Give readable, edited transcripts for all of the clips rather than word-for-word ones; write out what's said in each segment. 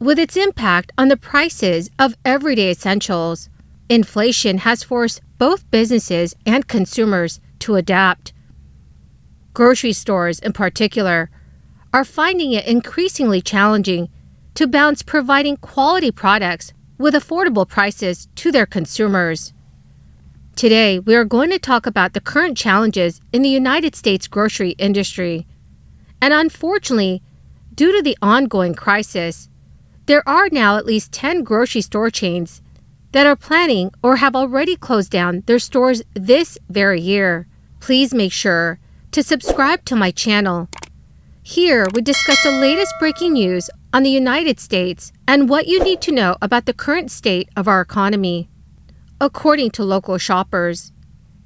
with its impact on the prices of everyday essentials, inflation has forced both businesses and consumers to adapt. Grocery stores, in particular, are finding it increasingly challenging to balance providing quality products with affordable prices to their consumers. Today, we are going to talk about the current challenges in the United States grocery industry. And unfortunately, due to the ongoing crisis, there are now at least 10 grocery store chains that are planning or have already closed down their stores this very year. Please make sure to subscribe to my channel. Here, we discuss the latest breaking news on the United States and what you need to know about the current state of our economy. According to local shoppers,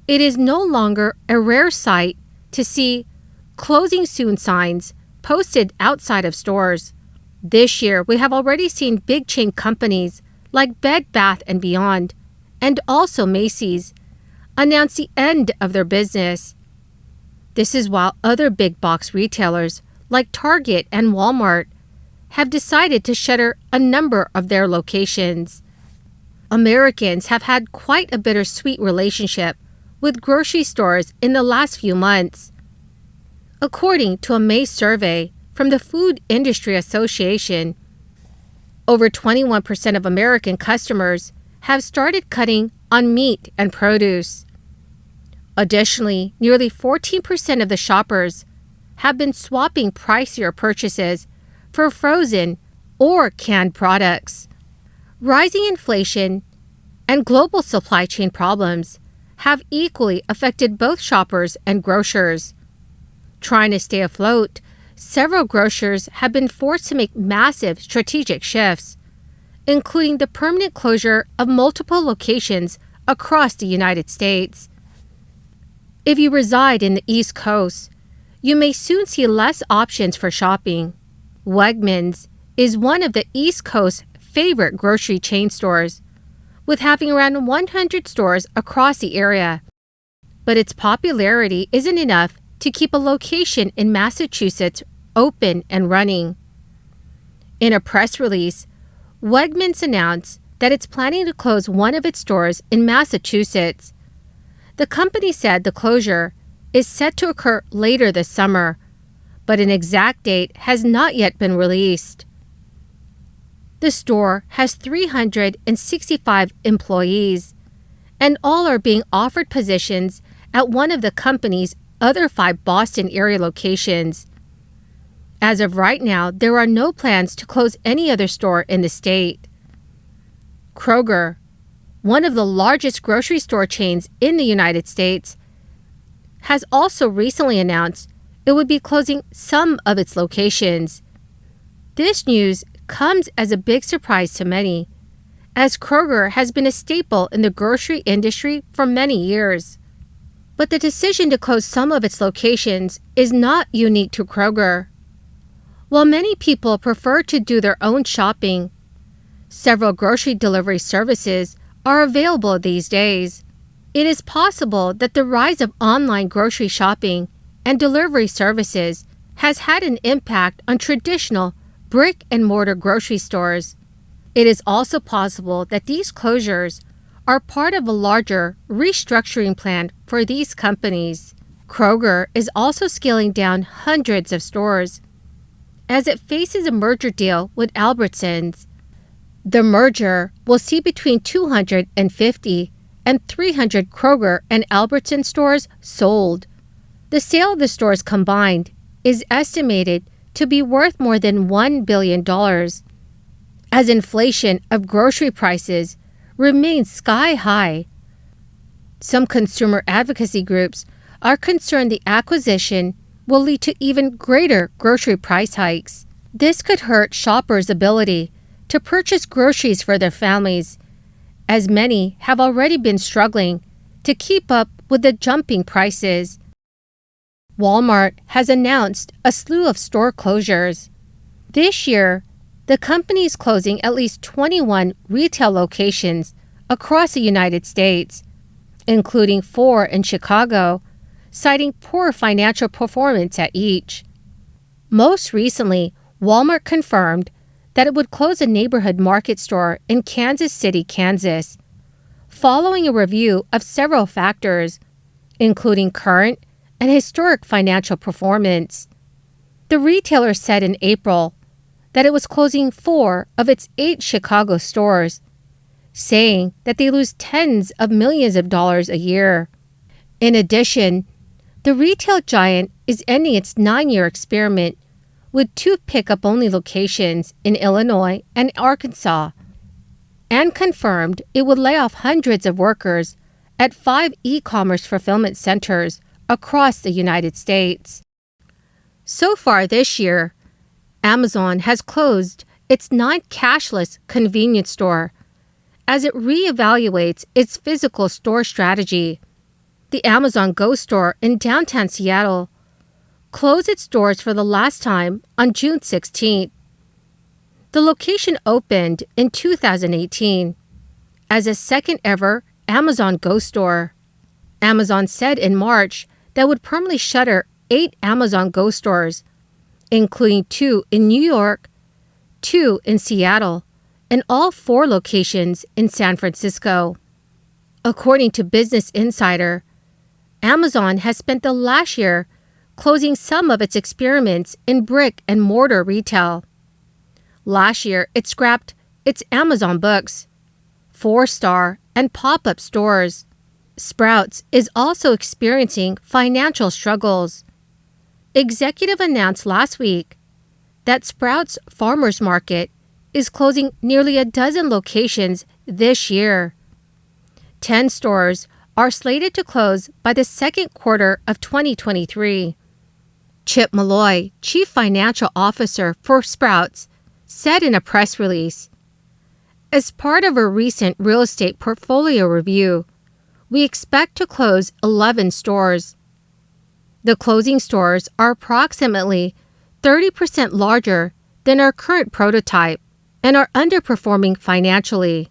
it is no longer a rare sight to see closing soon signs posted outside of stores. This year, we have already seen big chain companies like Bed Bath & Beyond and also Macy's announce the end of their business. This is while other big box retailers like Target and Walmart have decided to shutter a number of their locations. Americans have had quite a bittersweet relationship with grocery stores in the last few months. According to a May survey from the Food Industry Association, over 21% of American customers have started cutting on meat and produce. Additionally, nearly 14% of the shoppers have been swapping pricier purchases for frozen or canned products. Rising inflation and global supply chain problems have equally affected both shoppers and grocers. Trying to stay afloat, several grocers have been forced to make massive strategic shifts, including the permanent closure of multiple locations across the United States. If you reside in the East Coast, you may soon see less options for shopping. Wegmans is one of the East Coast's favorite grocery chain stores, with having around 100 stores across the area. But its popularity isn't enough to keep a location in Massachusetts open and running. In a press release, Wegmans announced that it's planning to close one of its stores in Massachusetts. The company said the closure is set to occur later this summer, but an exact date has not yet been released. The store has 365 employees, and all are being offered positions at one of the company's other 5 Boston area locations. As of right now, there are no plans to close any other store in the state. Kroger, one of the largest grocery store chains in the United States, has also recently announced it would be closing some of its locations. This news comes as a big surprise to many, as Kroger has been a staple in the grocery industry for many years. But the decision to close some of its locations is not unique to Kroger. While many people prefer to do their own shopping, several grocery delivery services are available these days. It is possible that the rise of online grocery shopping and delivery services has had an impact on traditional brick-and-mortar grocery stores. It is also possible that these closures are part of a larger restructuring plan for these companies. Kroger is also scaling down hundreds of stores as it faces a merger deal with Albertsons. The merger will see between 250 and 300 Kroger and Albertsons stores sold. The sale of the stores combined is estimated to be worth more than $1 billion, as inflation of grocery prices remains sky high. Some consumer advocacy groups are concerned the acquisition will lead to even greater grocery price hikes. This could hurt shoppers' ability to purchase groceries for their families, as many have already been struggling to keep up with the jumping prices. Walmart has announced a slew of store closures. This year, the company is closing at least 21 retail locations across the United States, including 4 in Chicago, citing poor financial performance at each. Most recently, Walmart confirmed that it would close a neighborhood market store in Kansas City, Kansas, following a review of several factors, including current and historic financial performance. The retailer said in April that it was closing 4 of its 8 Chicago stores, saying that they lose tens of millions of dollars a year. In addition, the retail giant is ending its 9-year experiment with 2 pickup-only locations in Illinois and Arkansas, and confirmed it would lay off hundreds of workers at 5 e-commerce fulfillment centers across the United States. So far this year, Amazon has closed its 9th cashless convenience store as it reevaluates its physical store strategy. The Amazon Go store in downtown Seattle closed its doors for the last time on June 16th. The location opened in 2018 as a second-ever Amazon Go store. Amazon said in March that it would permanently shutter 8 Amazon Go stores, including 2 in New York, 2 in Seattle, and all 4 locations in San Francisco. According to Business Insider, Amazon has spent the last year closing some of its experiments in brick-and-mortar retail. Last year, it scrapped its Amazon Books, 4-star, and pop-up stores. Sprouts is also experiencing financial struggles. Executive announced last week that Sprouts Farmers Market is closing nearly a dozen locations this year. 10 stores are slated to close by the second quarter of 2023. Chip Malloy, Chief Financial Officer for Sprouts, said in a press release, "As part of a recent real estate portfolio review, we expect to close 11 stores. The closing stores are approximately 30% larger than our current prototype and are underperforming financially."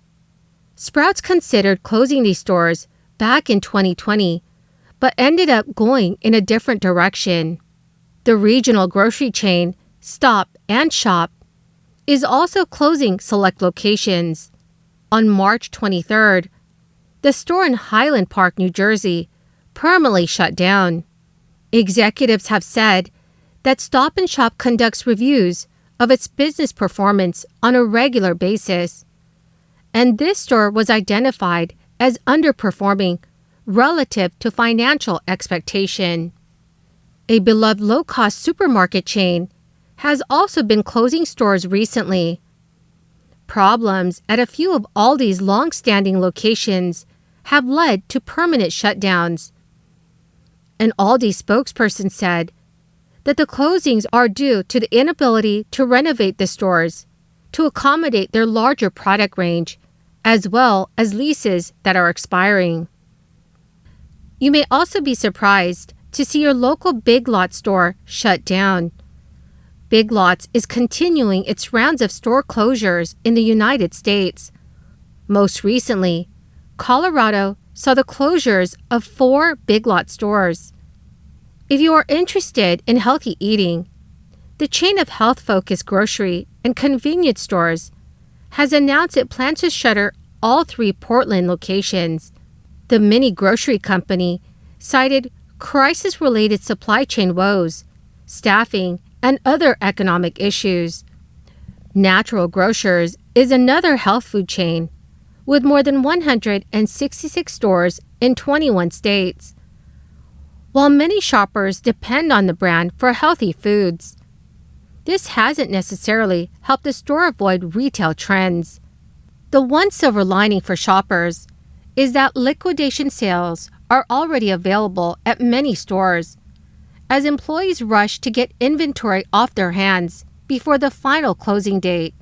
Sprouts considered closing these stores back in 2020, but ended up going in a different direction. The regional grocery chain, Stop and Shop, is also closing select locations. On March 23rd, the store in Highland Park, New Jersey, permanently shut down. Executives have said that Stop and Shop conducts reviews of its business performance on a regular basis, and this store was identified as underperforming relative to financial expectation. A beloved low-cost supermarket chain has also been closing stores recently. Problems at a few of Aldi's long-standing locations have led to permanent shutdowns. An Aldi spokesperson said that the closings are due to the inability to renovate the stores to accommodate their larger product range, as well as leases that are expiring. You may also be surprised to see your local Big Lots store shut down. Big Lots is continuing its rounds of store closures in the United States. Most recently, Colorado saw the closures of 4 Big Lots stores. If you are interested in healthy eating, the chain of health-focused grocery and convenience stores has announced it plans to shutter all 3 Portland locations. The mini grocery company cited crisis-related supply chain woes, staffing, and other economic issues. Natural Grocers is another health food chain with more than 166 stores in 21 states. While many shoppers depend on the brand for healthy foods, this hasn't necessarily helped the store avoid retail trends. The one silver lining for shoppers is that liquidation sales are already available at many stores, as employees rush to get inventory off their hands before the final closing date.